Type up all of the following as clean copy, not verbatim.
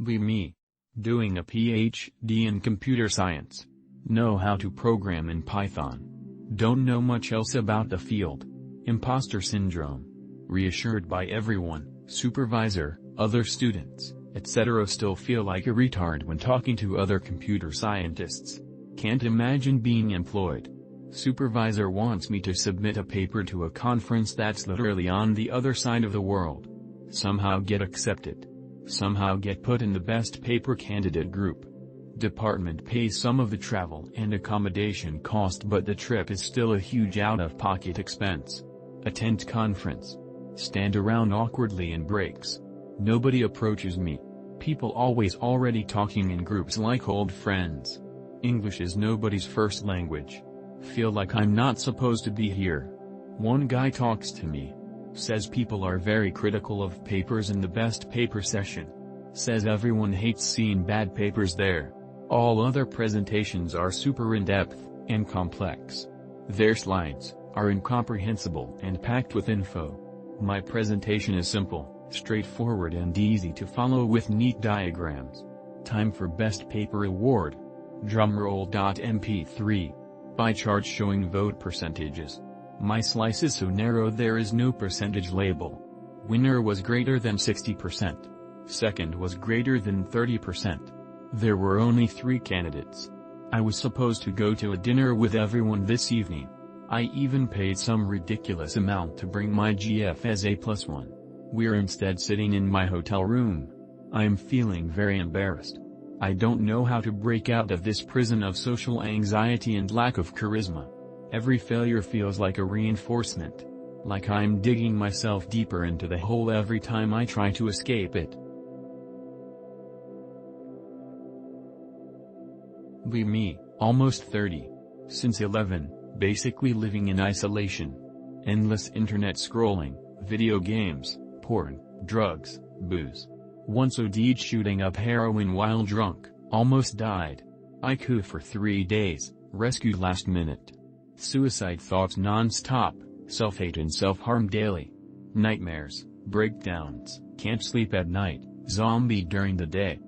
Be me. Doing a PhD in computer science. Know how to program in Python. Don't know much else about the field. Imposter syndrome. Reassured by everyone, supervisor, other students, etc. Still feel like a retard when talking to other computer scientists. Can't imagine being employed. Supervisor wants me to submit a paper to a conference that's literally on the other side of the world. Somehow get accepted. Somehow get put in the best paper candidate group. Department pays some of the travel and accommodation cost, but the trip is still a huge out-of-pocket expense. Attend conference. Stand around awkwardly in breaks. Nobody approaches me. People always already talking in groups like old friends. English is nobody's first language. Feel like I'm not supposed to be here. One guy talks to me. Says people are very critical of papers in the best paper session. Says everyone hates seeing bad papers there. All other presentations are super in-depth and complex. Their slides are incomprehensible and packed with info. My presentation is simple, straightforward and easy to follow with neat diagrams. Time for Best Paper Award. Drumroll.mp3. Pie chart showing vote percentages. My slice is so narrow there is no percentage label. Winner was greater than 60%. Second was greater than 30%. There were only 3 candidates. I was supposed to go to a dinner with everyone this evening. I even paid some ridiculous amount to bring my GF as A+1. We're instead sitting in my hotel room. I'm feeling very embarrassed. I don't know how to break out of this prison of social anxiety and lack of charisma. Every failure feels like a reinforcement. Like I'm digging myself deeper into the hole every time I try to escape it. Be me, almost 30. Since 11, basically living in isolation. Endless internet scrolling, video games, porn, drugs, booze. Once OD'd shooting up heroin while drunk, almost died. IQ for 3 days, rescued last minute. Suicide thoughts non-stop, self-hate and self-harm daily. Nightmares, breakdowns, can't sleep at night, zombie during the day.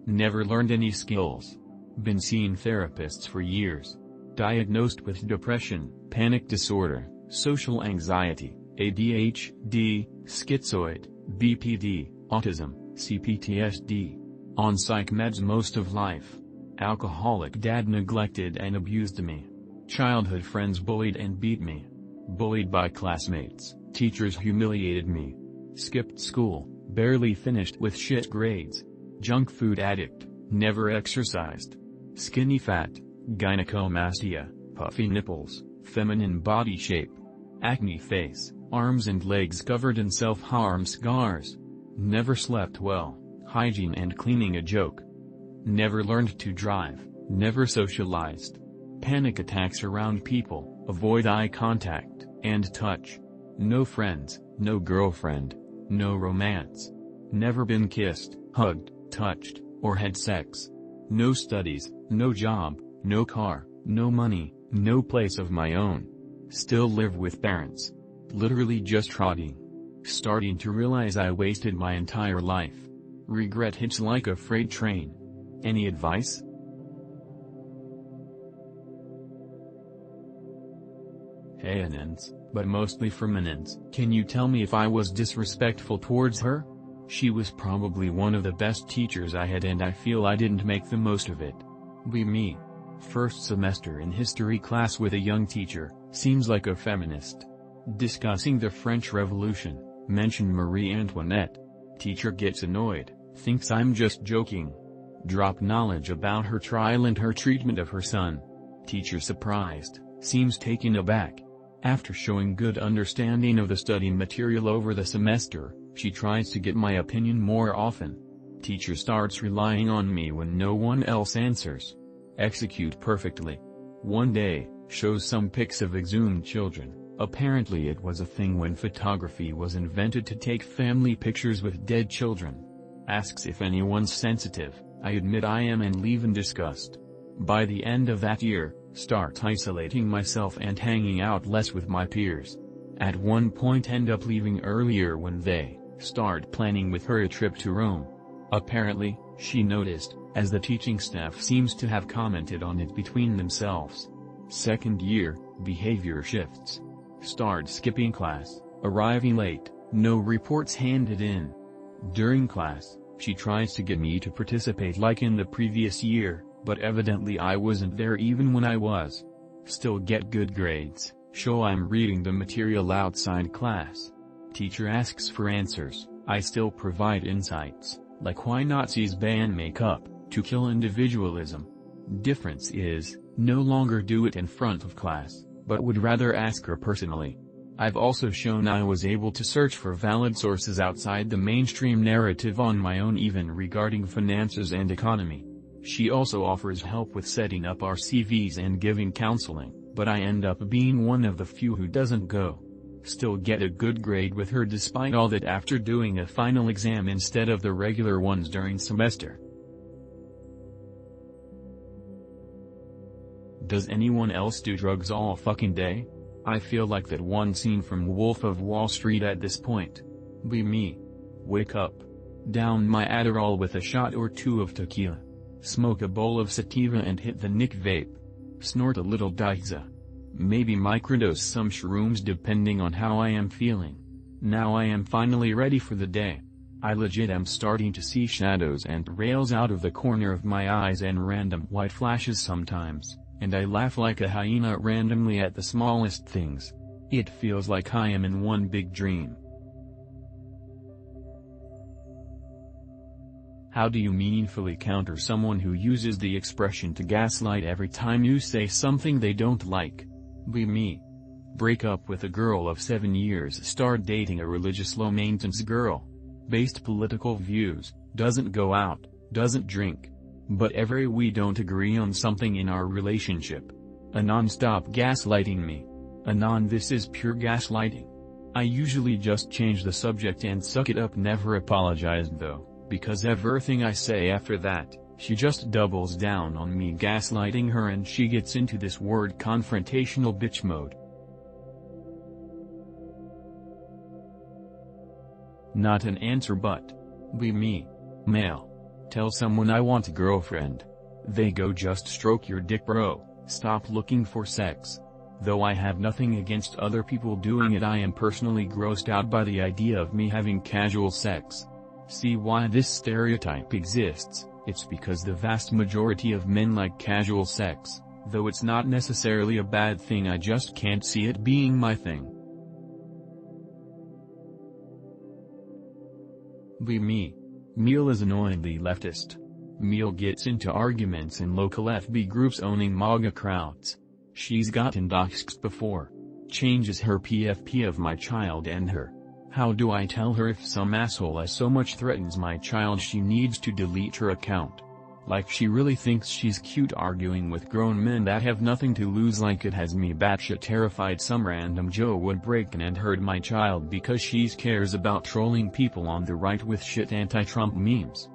Never learned any skills. Been seeing therapists for years. Diagnosed with depression, panic disorder, social anxiety, ADHD, schizoid, BPD, autism, CPTSD. On psych meds most of life. Alcoholic dad neglected and abused me. Childhood friends bullied and beat me. Bullied by classmates, teachers humiliated me. Skipped school, barely finished with shit grades. Junk food addict, never exercised. Skinny fat, gynecomastia, puffy nipples, feminine body shape. Acne face, arms and legs covered in self-harm scars. Never slept well, hygiene and cleaning a joke. Never learned to drive, never socialized. Panic attacks around people, avoid eye contact and touch. No friends, no girlfriend, no romance. Never been kissed, hugged, touched, or had sex. No studies, no job, no car, no money, no place of my own. Still live with parents. Literally just trotting. Starting to realize I wasted my entire life. Regret hits like a freight train. Any advice? Hey Anins, but mostly from Anins. Can you tell me if I was disrespectful towards her? She was probably one of the best teachers I had and I feel I didn't make the most of it. Be me. First semester in history class with a young teacher, seems like a feminist. Discussing the French Revolution, mention Marie Antoinette. Teacher gets annoyed, thinks I'm just joking. Drop knowledge about her trial and her treatment of her son. Teacher surprised, seems taken aback. After showing good understanding of the study material over the semester, she tries to get my opinion more often. Teacher starts relying on me when no one else answers. Execute perfectly. One day, shows some pics of exhumed children. Apparently it was a thing when photography was invented to take family pictures with dead children. Asks if anyone's sensitive, I admit I am and leave in disgust. By the end of that year, start isolating myself and hanging out less with my peers. At one point end up leaving earlier when they start planning with her a trip to Rome. Apparently, she noticed, as the teaching staff seems to have commented on it between themselves. Second year, behavior shifts. Start skipping class, arriving late, no reports handed in. During class, she tries to get me to participate like in the previous year, but evidently I wasn't there even when I was. Still get good grades, show I'm reading the material outside class. Teacher asks for answers, I still provide insights, like why Nazis ban makeup, to kill individualism. Difference is, no longer do it in front of class, but would rather ask her personally. I've also shown I was able to search for valid sources outside the mainstream narrative on my own, even regarding finances and economy. She also offers help with setting up our CVs and giving counseling, but I end up being one of the few who doesn't go. Still get a good grade with her despite all that after doing a final exam instead of the regular ones during semester. Does anyone else do drugs all fucking day? I feel like that one scene from Wolf of Wall Street at this point. Be me. Wake up. Down my Adderall with a shot or two of tequila. Smoke a bowl of sativa and hit the Nick vape. Snort a little Diza. Maybe microdose some shrooms depending on how I am feeling. Now I am finally ready for the day. I legit am starting to see shadows and rails out of the corner of my eyes and random white flashes sometimes, and I laugh like a hyena randomly at the smallest things. It feels like I am in one big dream. How do you meaningfully counter someone who uses the expression to gaslight every time you say something they don't like? Be me. Break up with a girl of 7 years, start dating a religious low-maintenance girl. Based political views, doesn't go out, doesn't drink. But every we don't agree on something in our relationship. Anon stop gaslighting me. Anon this is pure gaslighting. I usually just change the subject and suck it up, never apologized though, because everything I say after that, she just doubles down on me gaslighting her and she gets into this word confrontational bitch mode. Not an answer but. Be me. Male. Tell someone I want a girlfriend. They go just stroke your dick bro, stop looking for sex. Though I have nothing against other people doing it, I am personally grossed out by the idea of me having casual sex. See why this stereotype exists, it's because the vast majority of men like casual sex, though it's not necessarily a bad thing, I just can't see it being my thing. Be me. Meal is annoyingly leftist. Meal gets into arguments in local FB groups owning MAGA crowds. She's gotten doxxed before. Changes her PFP of my child and her. How do I tell her if some asshole as so much threatens my child she needs to delete her account? Like she really thinks she's cute arguing with grown men that have nothing to lose, like it has me batshit terrified some random Joe would break in and hurt my child because she cares about trolling people on the right with shit anti-Trump memes.